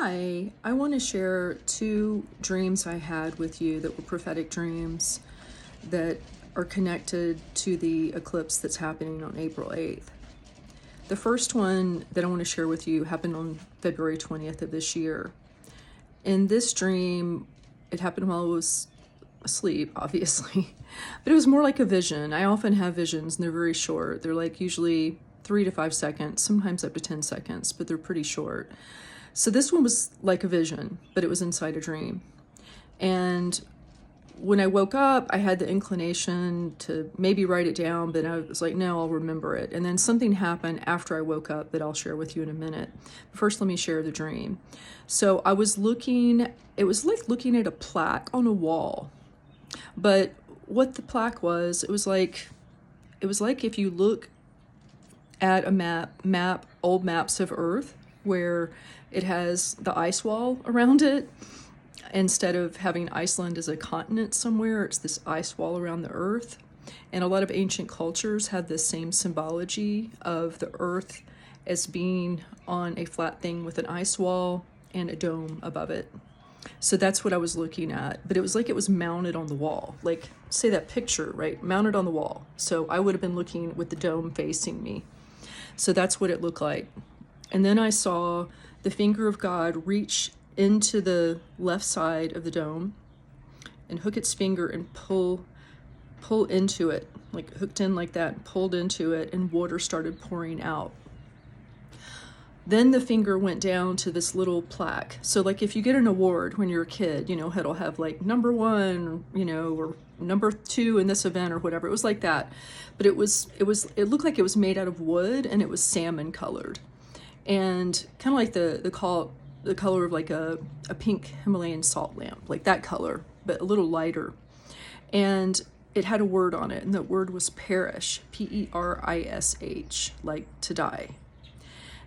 Hi, I want to share two dreams I had with you that were prophetic dreams that are connected to the eclipse that's happening on April 8th. The first one that I want to share with you happened on February 20th of this year. In this dream, it happened while I was asleep, obviously, but it was more like a vision. I often have visions and they're very short. They're like usually 3 to 5 seconds, sometimes up to 10 seconds, but they're pretty short. So this one was like a vision, but it was inside a dream. And when I woke up, I had the inclination to maybe write it down, but I was like, no, I'll remember it. And then something happened after I woke up that I'll share with you in a minute. First, let me share the dream. So I was looking, it was like looking at a plaque on a wall. But what the plaque was, it was like if you look at a map, old maps of Earth, where it has the ice wall around it. Instead of having Iceland as a continent somewhere, it's this ice wall around the Earth. And a lot of ancient cultures have the same symbology of the Earth as being on a flat thing with an ice wall and a dome above it. So that's what I was looking at. But it was like it was mounted on the wall. Like, say that picture, right? Mounted on the wall. So I would have been looking with the dome facing me. So that's what it looked like. And then I saw the finger of God reach into the left side of the dome and hook its finger and pull into it, like hooked in like that, and pulled into it, and water started pouring out. Then the finger went down to this little plaque. So like if you get an award when you're a kid, you know, it'll have like #1, you know, or #2 in this event or whatever. It was like that. But it looked like it was made out of wood, and it was salmon colored. And kind of like the color of like a pink Himalayan salt lamp, like that color, but a little lighter. And it had a word on it, and that word was perish, P-E-R-I-S-H, like to die.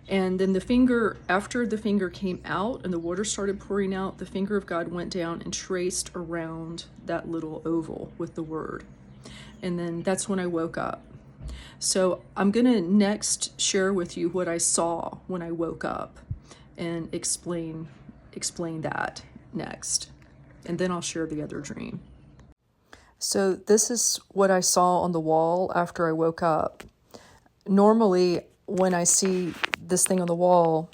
And then the finger, after the finger came out and the water started pouring out, the finger of God went down and traced around that little oval with the word. And then that's when I woke up. So I'm going to next share with you what I saw when I woke up and explain that next. And then I'll share the other dream. So this is what I saw on the wall after I woke up. Normally, when I see this thing on the wall,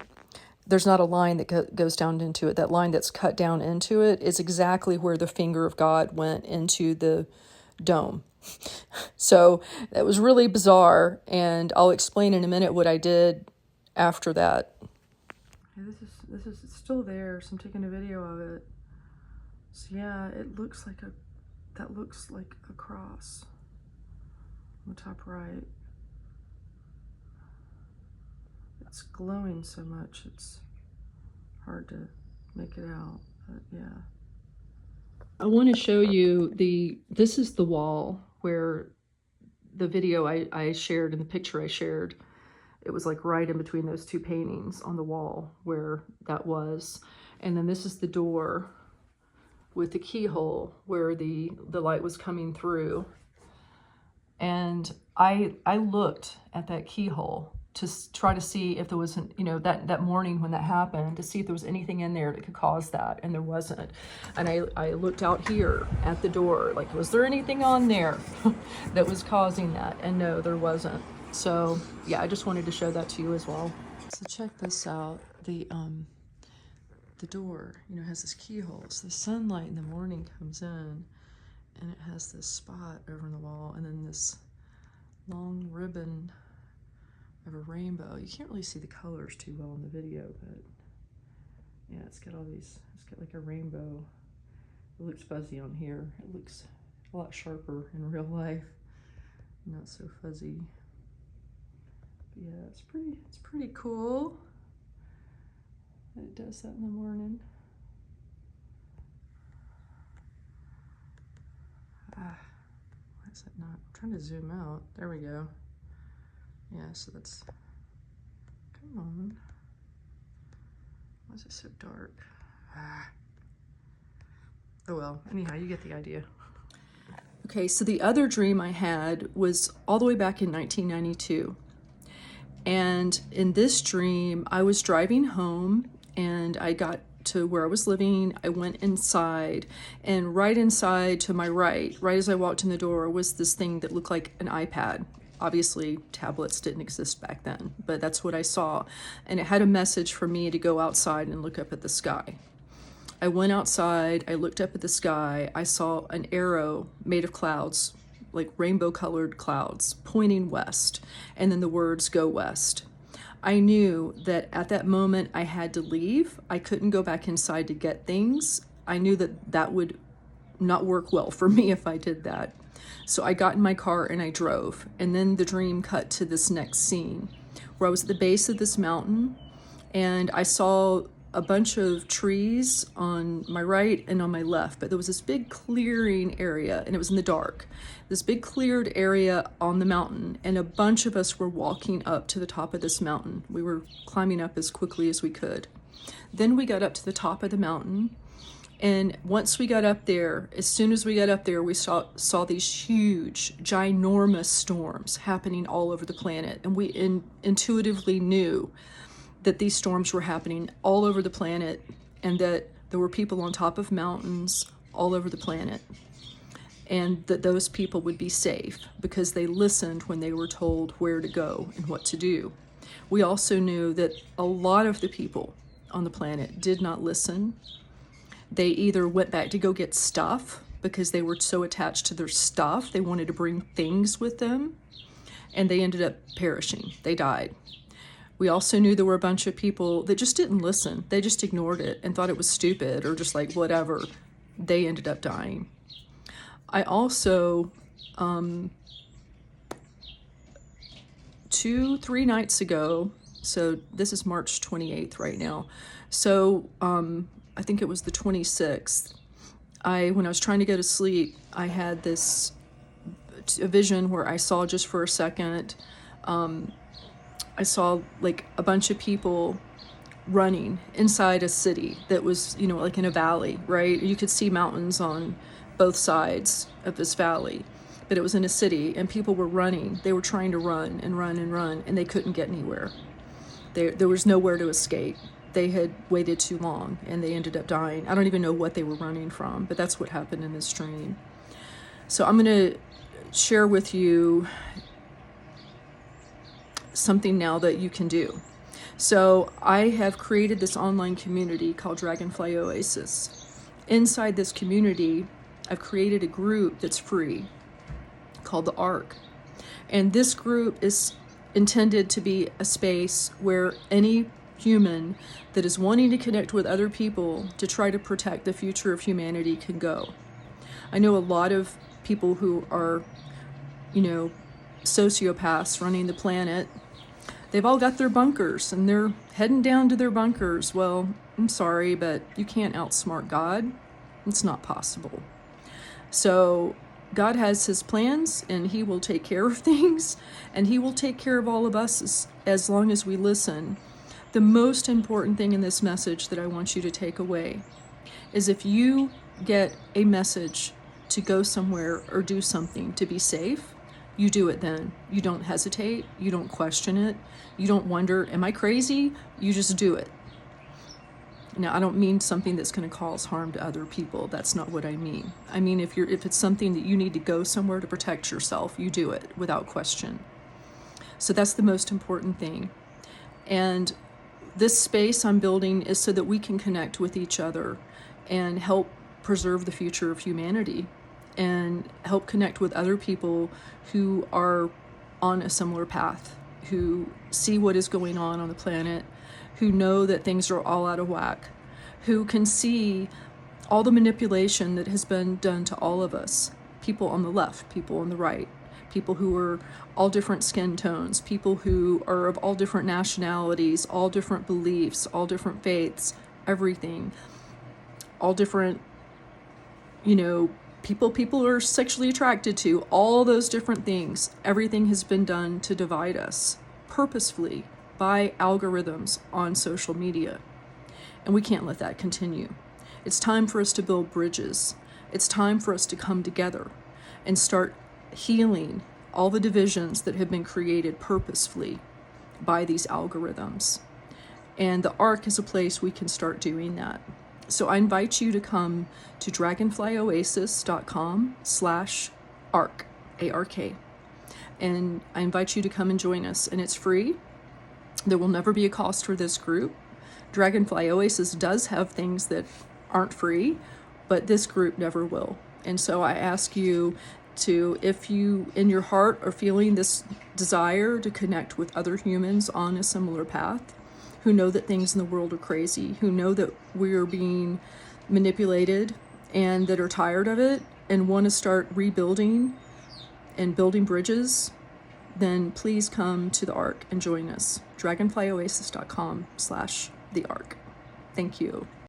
there's not a line that goes down into it. That line that's cut down into it is exactly where the finger of God went into the dome. So that was really bizarre, and I'll explain in a minute what I did after that. Okay, this is still there, so I'm taking a video of it. So yeah, it looks like that looks like a cross on the top right. It's glowing so much, it's hard to make it out, but yeah. I want to show you this is the wall where the video I shared and the picture I shared, it was like right in between those two paintings on the wall where that was. And then this is the door with the keyhole where the light was coming through. And I looked at that keyhole to try to see if there wasn't, you know, that morning when that happened, to see if there was anything in there that could cause that, and there wasn't. And I looked out here at the door, like, was there anything on there that was causing that? And no, there wasn't. So yeah, I just wanted to show that to you as well. So check this out. The door, you know, has this keyhole. So the sunlight in the morning comes in, and it has this spot over in the wall, and then this long ribbon of a rainbow. You can't really see the colors too well in the video, but yeah, it's got like a rainbow. It looks fuzzy on here. It looks a lot sharper in real life, not so fuzzy. But yeah, it's pretty cool that it does that in the morning. Why is that not? I'm trying to zoom out. There we go. Yeah, so that's, come on. Why is it so dark? Oh well, anyhow, you get the idea. Okay, so the other dream I had was all the way back in 1992. And in this dream, I was driving home and I got to where I was living. I went inside, and right inside to my right as I walked in the door, was this thing that looked like an iPad. Obviously, tablets didn't exist back then, but that's what I saw. And it had a message for me to go outside and look up at the sky. I went outside, I looked up at the sky, I saw an arrow made of clouds, like rainbow-colored clouds, pointing west, and then the words, "Go west." I knew that at that moment I had to leave. I couldn't go back inside to get things. I knew that that would not work well for me if I did that. So I got in my car and I drove. And then the dream cut to this next scene where I was at the base of this mountain, and I saw a bunch of trees on my right and on my left, but there was this big clearing area, and it was in the dark. This big cleared area on the mountain, and a bunch of us were walking up to the top of this mountain. We were climbing up as quickly as we could. Then we got up to the top of the mountain, and once we got up there, as soon as we got up there, we saw these huge, ginormous storms happening all over the planet, and we intuitively knew that these storms were happening all over the planet, and that there were people on top of mountains all over the planet, and that those people would be safe because they listened when they were told where to go and what to do. We also knew that a lot of the people on the planet did not listen. They either went back to go get stuff because they were so attached to their stuff, they wanted to bring things with them, and they ended up perishing. They died. We also knew there were a bunch of people that just didn't listen. They just ignored it and thought it was stupid or just like whatever. They ended up dying. I also, 3 nights ago, so this is March 28th right now. So I think it was the 26th. When I was trying to go to sleep, I had a vision where I saw just for a second, I saw like a bunch of people running inside a city that was, like in a valley, right? You could see mountains on both sides of this valley, but it was in a city, and people were running. They were trying to run and run and run, and they couldn't get anywhere. There was nowhere to escape. They had waited too long, and they ended up dying. I don't even know what they were running from, but that's what happened in this dream. So I'm going to share with you something now that you can do. So I have created this online community called Dragonfly Oasis. Inside this community, I've created a group that's free called the Ark. And this group is intended to be a space where any human that is wanting to connect with other people to try to protect the future of humanity can go. I know a lot of people who are, sociopaths running the planet. They've all got their bunkers and they're heading down to their bunkers. Well, I'm sorry, but you can't outsmart God. It's not possible. So God has his plans, and he will take care of things, and he will take care of all of us as long as we listen. The most important thing in this message that I want you to take away is if you get a message to go somewhere or do something to be safe, you do it then. You don't hesitate. You don't question it. You don't wonder, am I crazy? You just do it. Now, I don't mean something that's going to cause harm to other people. That's not what I mean. I mean, if it's something that you need to go somewhere to protect yourself, you do it without question. So that's the most important thing. And this space I'm building is so that we can connect with each other and help preserve the future of humanity and help connect with other people who are on a similar path, who see what is going on the planet, who know that things are all out of whack, who can see all the manipulation that has been done to all of us, people on the left, people on the right, people who are all different skin tones, people who are of all different nationalities, all different beliefs, all different faiths, everything, all different, people are sexually attracted to, all those different things. Everything has been done to divide us purposefully by algorithms on social media. And we can't let that continue. It's time for us to build bridges. It's time for us to come together and start healing all the divisions that have been created purposefully by these algorithms. And the Ark is a place we can start doing that. So I invite you to come to dragonflyoasis.com/ark, A-R-K. And I invite you to come and join us. And it's free. There will never be a cost for this group. Dragonfly Oasis does have things that aren't free, but this group never will. And so I ask you to, if you in your heart are feeling this desire to connect with other humans on a similar path, who know that things in the world are crazy, who know that we're being manipulated and that are tired of it and want to start rebuilding and building bridges, then please come to the Ark and join us. dragonflyoasis.com/the Ark. Thank you.